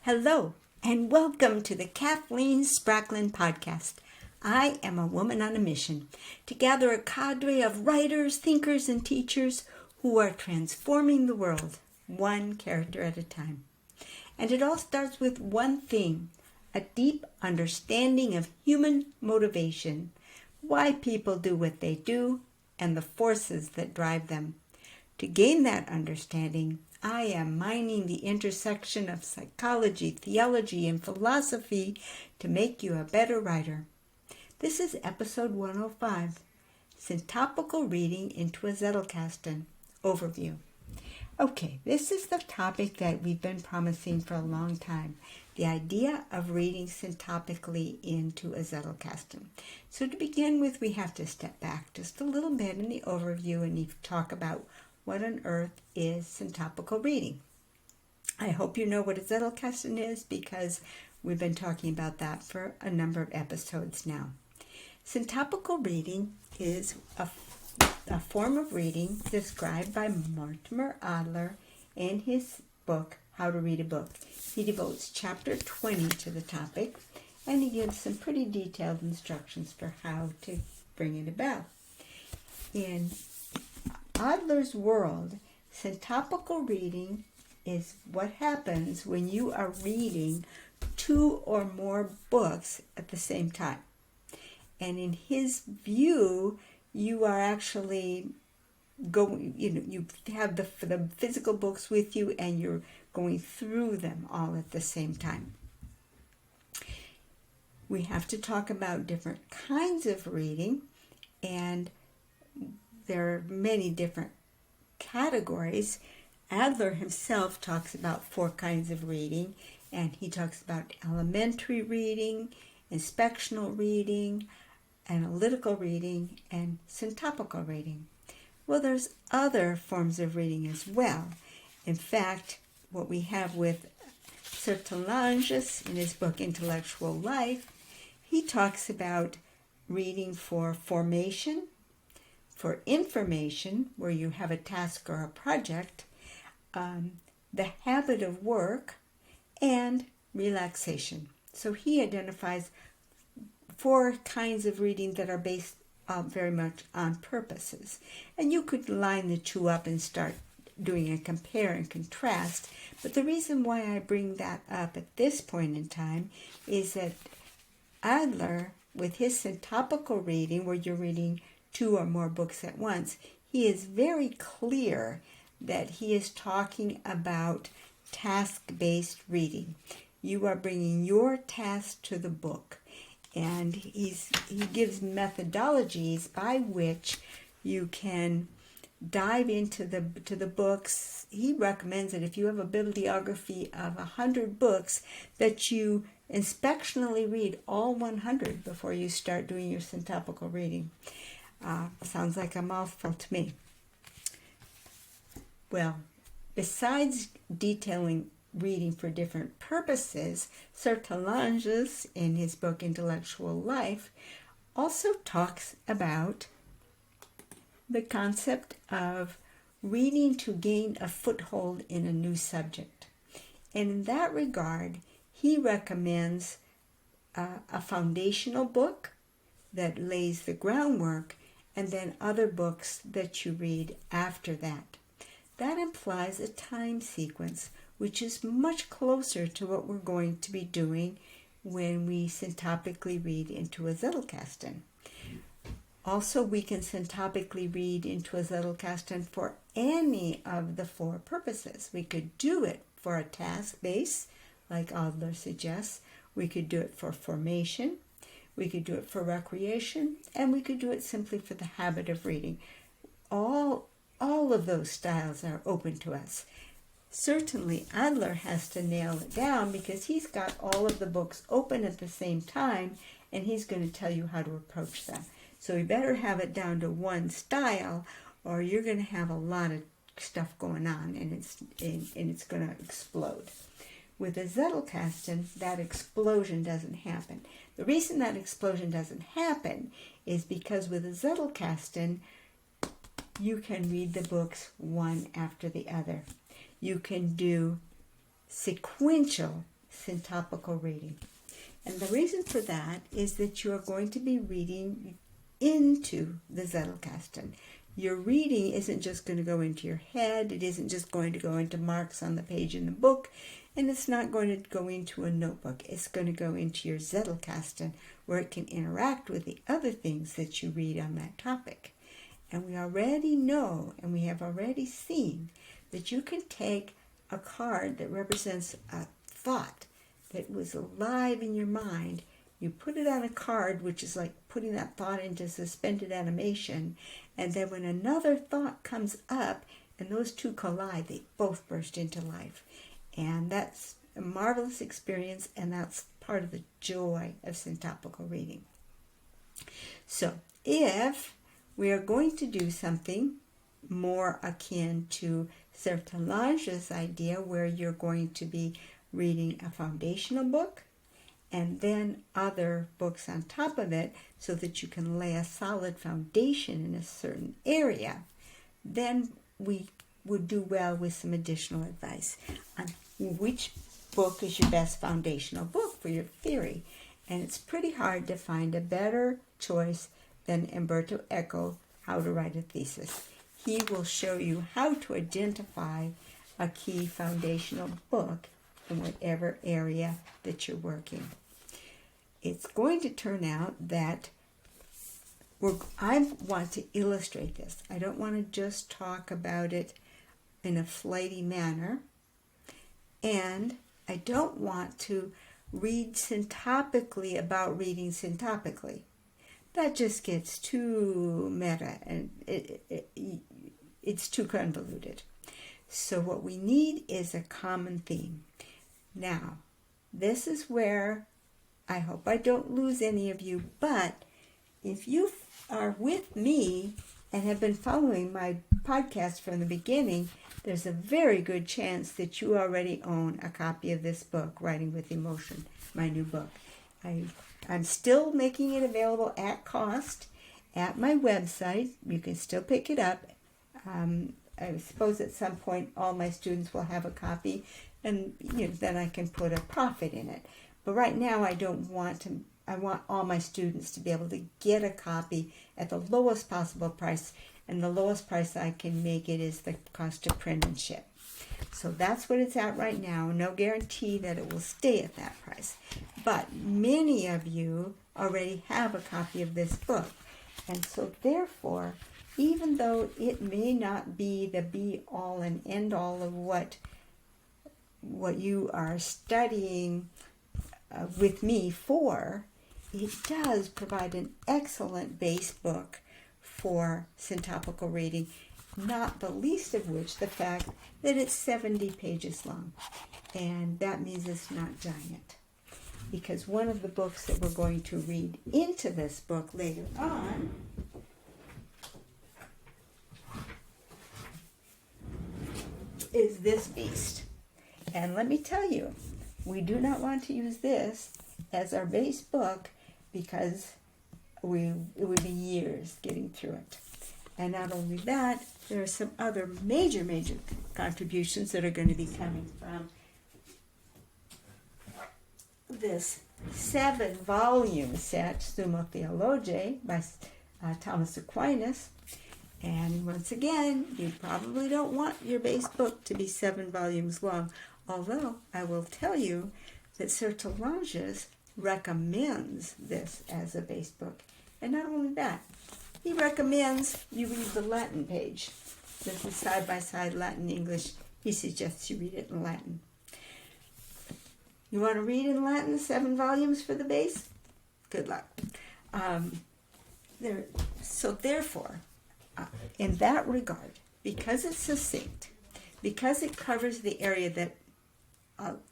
Hello, and welcome to the Kathleen Spracklin podcast. I am a woman on a mission to gather a cadre of writers, thinkers, and teachers who are transforming the world, one character at a time. And it all starts with one thing, a deep understanding of human motivation, why people do what they do, and the forces that drive them. To gain that understanding, I am mining the intersection of psychology, theology, and philosophy to make you a better writer. This is episode 105, Syntopical Reading into a Zettelkasten Overview. Okay, this is the topic that we've been promising for a long time, the idea of reading syntopically into a Zettelkasten. So to begin with, we have to step back just a little bit in the overview and talk about what on earth is syntopical reading. I hope you know what a Zettelkasten is because we've been talking about that for a number of episodes now. Syntopical reading is a form of reading described by Mortimer Adler in his book, How to Read a Book. He devotes chapter 20 to the topic, and he gives some pretty detailed instructions for how to bring it about. In Adler's world, syntopical reading is what happens when you are reading two or more books at the same time. And in his view, you are actually going, you have the physical books with you and you're going through them all at the same time. We have to talk about different kinds of reading, and there are many different categories. Adler himself talks about 4 kinds of reading, and he talks about elementary reading, inspectional reading, analytical reading, and syntopical reading. Well, there's other forms of reading as well. In fact, what we have with Zettelkasten in his book Intellectual Life, he talks about reading for formation, for information, where you have a task or a project, the habit of work, and relaxation. So he identifies 4 kinds of reading that are based very much on purposes. And you could line the 2 up and start doing a compare and contrast. But the reason why I bring that up at this point in time is that Adler, with his syntopical reading, where you're reading 2 or more books at once, he is very clear that he is talking about task-based reading. You are bringing your task to the book, and he gives methodologies by which you can dive into the books. He recommends that if you have a bibliography of 100 books, that you inspectionally read all 100 before you start doing your syntopical reading. Sounds like a mouthful to me. Well, besides detailing reading for different purposes, Zettelkasten, in his book Intellectual Life, also talks about the concept of reading to gain a foothold in a new subject. And in that regard, he recommends a foundational book that lays the groundwork, and then other books that you read after that. That implies a time sequence, which is much closer to what we're going to be doing when we syntopically read into a Zettelkasten. Also, we can syntopically read into a Zettelkasten for any of the 4 purposes. We could do it for a task base, like Adler suggests. We could do it for formation. We could do it for recreation, and we could do it simply for the habit of reading. All of those styles are open to us. Certainly, Adler has to nail it down because he's got all of the books open at the same time, and he's going to tell you how to approach them. So you better have it down to one style, or you're going to have a lot of stuff going on, and it's going to explode. With a Zettelkasten, that explosion doesn't happen. The reason that explosion doesn't happen is because with a Zettelkasten, you can read the books one after the other. You can do sequential syntopical reading. And the reason for that is that you are going to be reading into the Zettelkasten. Your reading isn't just going to go into your head. It isn't just going to go into marks on the page in the book. And it's not going to go into a notebook. It's going to go into your Zettelkasten, where it can interact with the other things that you read on that topic. And we already know, and we have already seen, that you can take a card that represents a thought that was alive in your mind. You put it on a card, which is like putting that thought into suspended animation, and then when another thought comes up and those two collide, they both burst into life. And that's a marvelous experience, and that's part of the joy of syntopical reading. So if we are going to do something more akin to Zettelkasten's idea, where you're going to be reading a foundational book and then other books on top of it so that you can lay a solid foundation in a certain area, then we would do well with some additional advice on which book is your best foundational book for your theory. And it's pretty hard to find a better choice than Umberto Eco, How to Write a Thesis. He will show you how to identify a key foundational book in whatever area that you're working. It's going to turn out that I want to illustrate this. I don't want to just talk about it in a flighty manner, and I don't want to read syntopically about reading syntopically. That just gets too meta, and it's too convoluted. So what we need is a common theme. Now, this is where I hope I don't lose any of you, but if you are with me and have been following my podcast from the beginning, there's a very good chance that you already own a copy of this book, Writing with Emotion, my new book. I'm still making it available at cost at my website. You can still pick it up. I suppose at some point all my students will have a copy, and then I can put a profit in it. But right now I want all my students to be able to get a copy at the lowest possible price, and the lowest price I can make it is the cost of print and ship. So that's what it's at right now. No guarantee that it will stay at that price. But many of you already have a copy of this book. And so therefore, even though it may not be the be-all and end-all of what you are studying with me for, it does provide an excellent base book for syntopical reading, not the least of which the fact that it's 70 pages long. And that means it's not giant. Because one of the books that we're going to read into this book later on is this beast. And let me tell you, we do not want to use this as our base book because it would be years getting through it. And not only that, there are some other major contributions that are going to be coming from this 7-volume set, Summa Theologiae, by Thomas Aquinas. And once again, you probably don't want your base book to be 7 volumes long, although I will tell you that Zettelkasten recommends this as a base book. And not only that, he recommends you read the Latin page. This is side-by-side Latin-English. He suggests you read it in Latin. You want to read in Latin 7 volumes for the base? Good luck. So therefore, in that regard, because it's succinct, because it covers the area that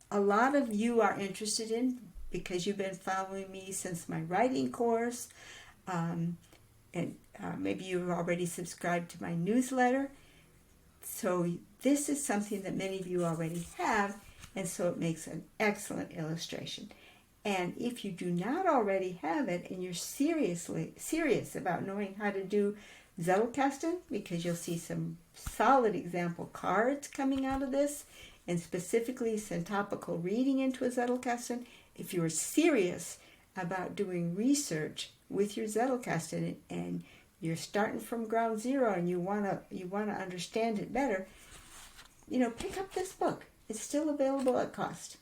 a lot of you are interested in, because you've been following me since my writing course, and maybe you've already subscribed to my newsletter. So this is something that many of you already have, and so it makes an excellent illustration. And if you do not already have it, and you're serious about knowing how to do Zettelkasten, because you'll see some solid example cards coming out of this, and specifically syntopical reading into a Zettelkasten. If you're serious about doing research with your Zettelkasten and you're starting from ground zero and you wanna understand it better, pick up this book. It's still available at cost,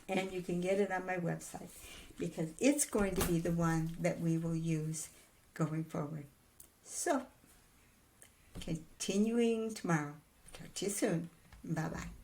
and you can get it on my website because it's going to be the one that we will use going forward. So, continuing tomorrow. Talk to you soon. Bye-bye.